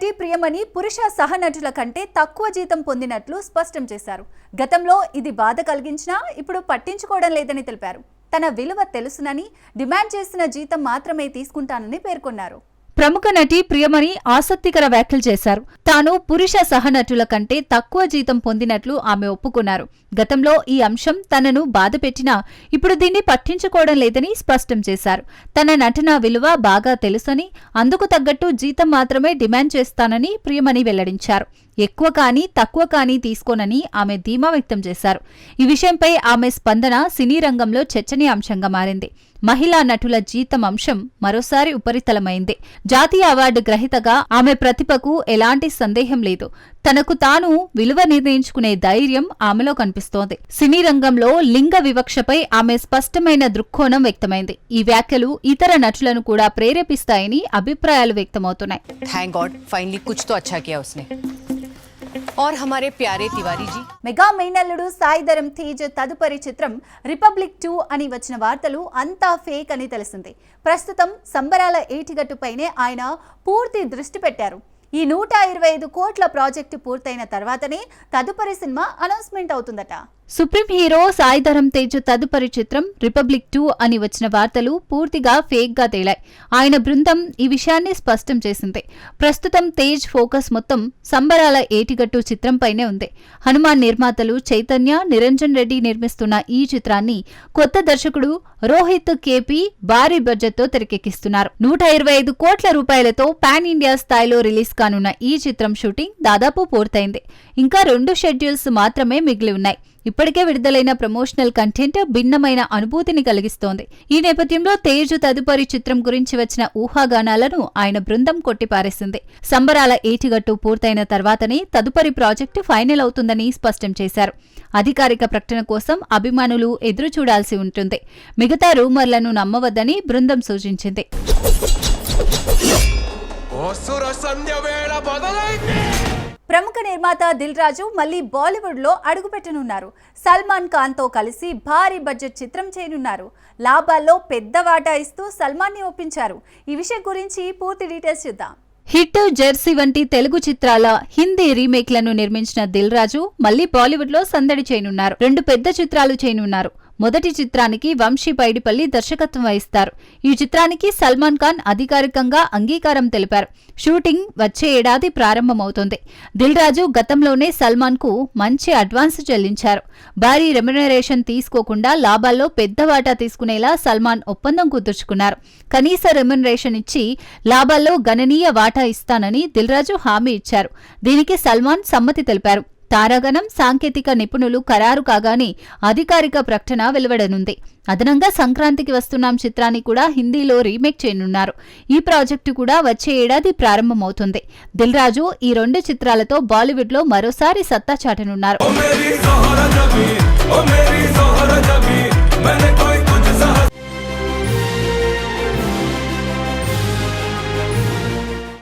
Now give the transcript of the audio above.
నటి ప్రియమణి పురుష సహనటుల కంటే తక్కువ జీతం పొందినట్లు స్పష్టం చేశారు. గతంలో ఇది బాధ కలిగించినా ఇప్పుడు పట్టించుకోవడం లేదని తెలిపారు. తన విలువ తెలుసునని, డిమాండ్ చేసిన జీతం మాత్రమే తీసుకుంటానని పేర్కొన్నారు. ప్రముఖ నటి ప్రియమణి ఆసక్తికర వ్యాఖ్యలు చేశారు. తాను పురుష సహనటుల కంటే తక్కువ జీతం పొందినట్లు ఆమె ఒప్పుకున్నారు. గతంలో ఈ అంశం తనను బాధపెట్టినా ఇప్పుడు దీన్ని పట్టించుకోవడం లేదని స్పష్టం చేశారు. తన నటన విలువ బాగా తెలుసని, అందుకు తగ్గట్టు జీతం మాత్రమే డిమాండ్ చేస్తానని ప్రియమణి వెల్లడించారు. ఎక్కువ కానీ తక్కువ కానీ తీసుకోనని ఆమె ధీమా వ్యక్తం చేశారు. ఈ విషయంపై ఆమె స్పందన సినీ రంగంలో చర్చనీయాంశంగా మారింది. మహిళా నటుల జీతం అంశం మరోసారి ఉపరితలమైంది. జాతీయ అవార్డు గ్రహీతగా ఆమె ప్రతిభకు ఎలాంటి సందేహం లేదు. తనకు తాను విలువ నిర్ణయించుకునే ధైర్యం ఆమెలో కనిపిస్తోంది. సినీ రంగంలో లింగ వివక్షపై ఆమె స్పష్టమైన దృక్కోణం వ్యక్తమైంది. ఈ వ్యాఖ్యలు ఇతర నటులను కూడా ప్రేరేపిస్తాయని అభిప్రాయాలు వ్యక్తమవుతున్నాయి. और हमारे प्यारे तिवारी जी మెగా మైనల్లుడు సాయిధరం తేజ్ తదుపరి చిత్రం రిపబ్లిక్ 2 అని వచ్చిన వార్తలు అంతా ఫేక్ అని తెలిసింది. ప్రస్తుతం సంబరాల ఏటిగట్టుపైనే ఆయన పూర్తి దృష్టి పెట్టారు. ఈ 125 కోట్ల ప్రాజెక్టు పూర్తయిన తర్వాతనే తదుపరి సినిమా అనౌన్స్మెంట్ అవుతుందట. సుప్రీం హీరో సాయిధరం తేజ్ తదుపరి చిత్రం రిపబ్లిక్ 2 అని వచ్చిన వార్తలు పూర్తిగా ఫేక్ గా తేలాయి. ఆయన బృందం ఈ విషయాన్ని స్పష్టం చేసింది. ప్రస్తుతం తేజ్ ఫోకస్ మొత్తం సంబరాల ఏటిగట్టు చిత్రంపైనే ఉంది. హనుమాన్ నిర్మాతలు చైతన్య, నిరంజన్ రెడ్డి నిర్మిస్తున్న ఈ చిత్రాన్ని కొత్త దర్శకుడు రోహిత్ కేపీ భారీ బడ్జెట్ తో తెరకెక్కిస్తున్నారు. 125 కోట్ల రూపాయలతో పాన్ ఇండియా స్థాయిలో రిలీజ్ కానున్న ఈ చిత్రం షూటింగ్ దాదాపు పూర్తయింది. ఇంకా 2 షెడ్యూల్స్ మాత్రమే మిగిలి ఉన్నాయి. ఇప్పటికే విడుదలైన ప్రమోషనల్ కంటెంట్ భిన్నమైన అనుభూతిని కలిగిస్తోంది. ఈ నేపథ్యంలో తేజ్ తదుపరి చిత్రం గురించి వచ్చిన ఊహాగానాలను ఆయన బృందం కొట్టిపారేసింది. సంబరాల ఏటిగట్టు పూర్తయిన తర్వాతనే తదుపరి ప్రాజెక్టు ఫైనల్ అవుతుందని స్పష్టం చేశారు. అధికారిక ప్రకటన కోసం అభిమానులు ఎదురు చూడాల్సి ఉంటుంది. మిగతా రూమర్లను నమ్మవద్దని బృందం సూచించింది. ప్రముఖ నిర్మాత దిల్ రాజు మళ్లీ బాలీవుడ్ లో అడుగుపెట్టనున్నారు. సల్మాన్ ఖాన్ తో కలిసి భారీ బడ్జెట్ చిత్రం చేయనున్నారు. లాభాల్లో పెద్ద వాటా ఇస్తూ సల్మాన్ ని ఒప్పించారు. ఈ విషయం గురించి పూర్తి డీటెయిల్స్ చూద్దాం. హిట్, జెర్సీ వంటి తెలుగు చిత్రాల హిందీ రీమేక్లను నిర్మించిన దిల్ రాజు మళ్లీ బాలీవుడ్ లో సందడి చేయనున్నారు. 2 పెద్ద చిత్రాలు చేయనున్నారు. మొదటి చిత్రానికి వంశీ పైడిపల్లి దర్శకత్వం వహిస్తారు. ఈ చిత్రానికి సల్మాన్ ఖాన్ అధికారికంగా అంగీకారం తెలిపారు. షూటింగ్ వచ్చే ఏడాది ప్రారంభమవుతుంది. దిల్ రాజు గతంలోనే సల్మాన్ కు మంచి అడ్వాన్స్ చెల్లించారు. భారీ రెమ్యునరేషన్ తీసుకోకుండా లాభాల్లో పెద్ద వాటా తీసుకునేలా సల్మాన్ ఒప్పందం కుదుర్చుకున్నారు. కనీస రెమ్యునరేషన్ ఇచ్చి లాభాల్లో గణనీయ వాటా ఇస్తానని దిల్ రాజు హామీ ఇచ్చారు. దీనికి సల్మాన్ సమ్మతి తెలిపారు. తారాగణం, సాంకేతిక నిపుణులు ఖరారు కాగానే అధికారిక ప్రకటన వెలువడనుంది. అదనంగా సంక్రాంతికి వస్తున్నాం చిత్రాన్ని కూడా హిందీలో రీమేక్ చేయనున్నారు. ఈ ప్రాజెక్టు కూడా వచ్చే ఏడాది ప్రారంభమవుతుంది. దిల్ రాజు ఈ 2 చిత్రాలతో బాలీవుడ్ లో మరోసారి సత్తా చాటనున్నారు.